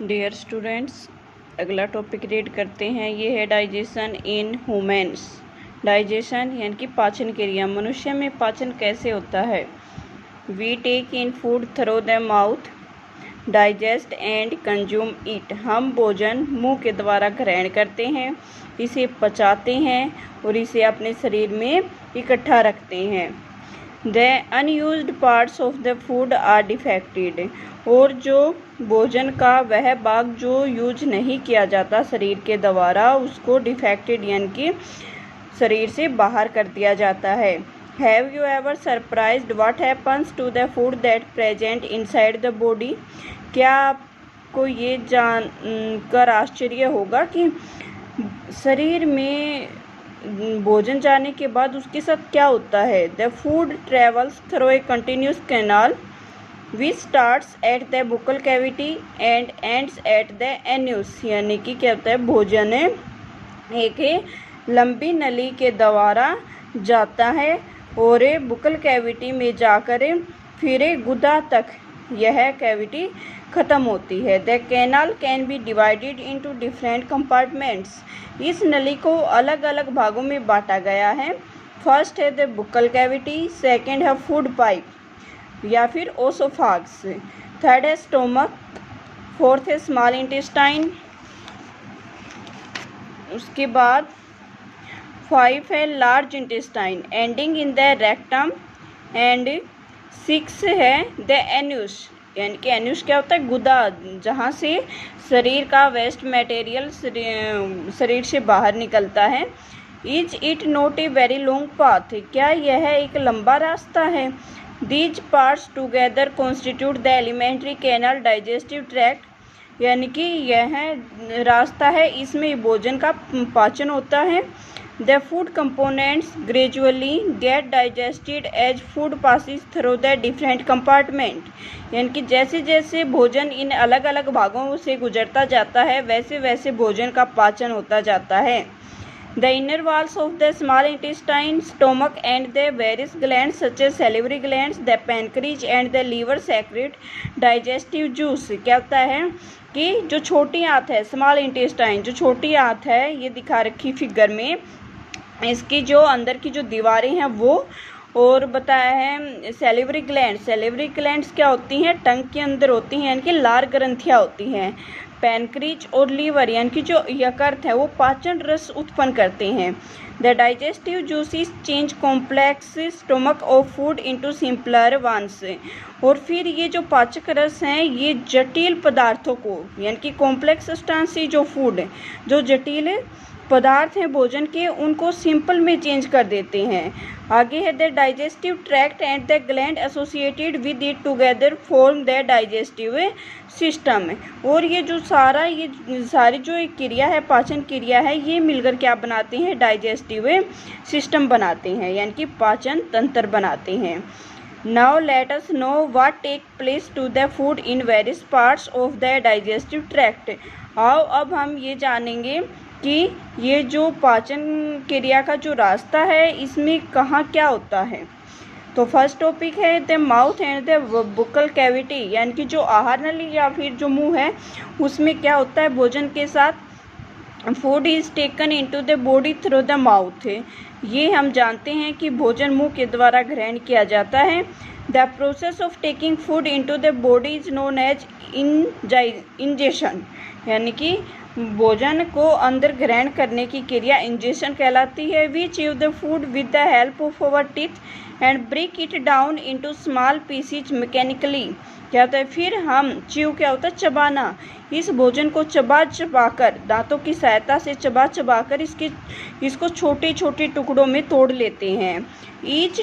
Dear students, अगला topic read करते हैं। ये है डाइजेशन इन ह्यूमन्स। डाइजेशन यानी कि पाचन क्रिया। मनुष्य में पाचन कैसे होता है? We take in food through the mouth, digest and consume it. हम भोजन मुंह के द्वारा ग्रहण करते हैं, इसे पचाते हैं और इसे अपने शरीर में इकट्ठा रखते हैं। The unused parts of the food are defected. और जो भोजन का वह भाग जो यूज नहीं किया जाता शरीर के द्वारा, उसको डिफेक्टेड यानी कि शरीर से बाहर कर दिया जाता है। Have you ever surprised what happens to the food that present inside the body? क्या आपको ये जानकर आश्चर्य होगा कि शरीर में भोजन जाने के बाद उसके साथ क्या होता है? The food travels through a continuous canal which starts at the buccal cavity and ends at the anus. यानी कि क्या होता है, भोजन एक लंबी नली के द्वारा जाता है और बुक्कल कैविटी में जाकर फिर गुदा तक यह कैविटी ख़त्म होती है। The canal can be divided into different compartments. इस नली को अलग अलग भागों में बांटा गया है। फर्स्ट है द बुक्कल कैविटी, सेकंड है फूड पाइप या फिर ओसोफाग्स, थर्ड है स्टोमक, फोर्थ है स्मॉल इंटेस्टाइन, उसके बाद 5 है large intestine ending in the rectum and 6 है द एन्यूस। यानी कि एन्यूस क्या होता है? गुदा, जहाँ से शरीर का वेस्ट मटेरियल शरीर से बाहर निकलता है। Is it not a very long path? क्या यह एक लंबा रास्ता है? These parts together constitute the alimentary canal digestive tract. यानी कि यह रास्ता है, इसमें भोजन का पाचन होता है। The food components gradually get digested as food passes through the different compartment. यानी कि जैसे जैसे भोजन इन अलग अलग भागों से गुजरता जाता है, वैसे वैसे भोजन का पाचन होता जाता है। The inner walls of the small intestine, stomach and the various glands such as salivary glands, the pancreas and the liver secrete digestive juice। क्या होता है कि जो छोटी आंत है, स्मॉल इंटेस्टाइन, जो छोटी आंत है, ये दिखा रखी फिगर में, इसकी जो अंदर की जो दीवारें हैं वो, और बताया है सेलिवरी ग्लैंड। सेलिवरी ग्लैंड्स क्या होती हैं? टंग के अंदर होती हैं, यानी कि लार ग्रंथियाँ होती हैं। पैनक्रीज और लीवर यानी कि जो यकृत है वो पाचन रस उत्पन्न करते हैं। The digestive juices change complex stomach of food into simpler ones. और फिर ये जो पाचक रस हैं, ये जटिल पदार्थों को, यानी कि कॉम्प्लेक्स सब्सटेंस, जो फूड, जो जटिल पदार्थ हैं भोजन के, उनको सिंपल में चेंज कर देते हैं। आगे है the digestive tract and the gland associated with it together form the digestive system. और ये सारी जो एक क्रिया है, पाचन क्रिया है, ये मिलकर क्या बनाते हैं? डाइजेस्टिव सिस्टम बनाते हैं, यानी कि पाचन तंत्र बनाते हैं। Now let us know what take place to the food in various parts of the digestive tract. आओ अब हम ये जानेंगे कि ये जो पाचन क्रिया का जो रास्ता है, इसमें कहाँ क्या होता है। तो फर्स्ट टॉपिक है the mouth and the buccal cavity. यानी कि जो आहार नली या फिर जो मुंह है, उसमें क्या होता है? भोजन के साथ food is taken into the body through the mouth. ये हम जानते हैं कि भोजन मुंह के द्वारा ग्रहण किया जाता है। The process of taking food into the body is known as ingestion. यानी कि भोजन को अंदर ग्रहण करने की क्रिया इंजेशन कहलाती है। We chew the food with the help of our teeth and break it down into small pieces mechanically. क्या होता है? फिर हम च्यू क्या होता है? चबाना। इस भोजन को चबा कर, दांतों की सहायता से चबा कर इसको छोटे छोटे टुकड़ों में तोड़ लेते हैं। Each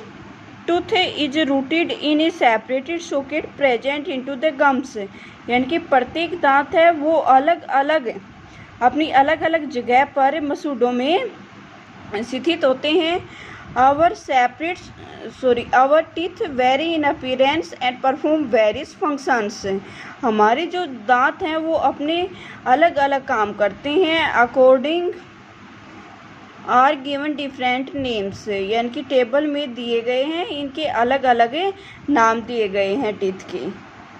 tooth is rooted in A separated socket present into the gums. यानी कि प्रत्येक दांत है वो अलग अलग अपनी अलग अलग जगह पर मसूड़ों में स्थित होते हैं। Our teeth vary in appearance and perform various functions. हमारे जो दांत हैं वो अपने अलग अलग काम करते हैं। According are given different names. यानी कि टेबल में दिए गए हैं, इनके अलग अलग नाम दिए गए हैं टीथ के।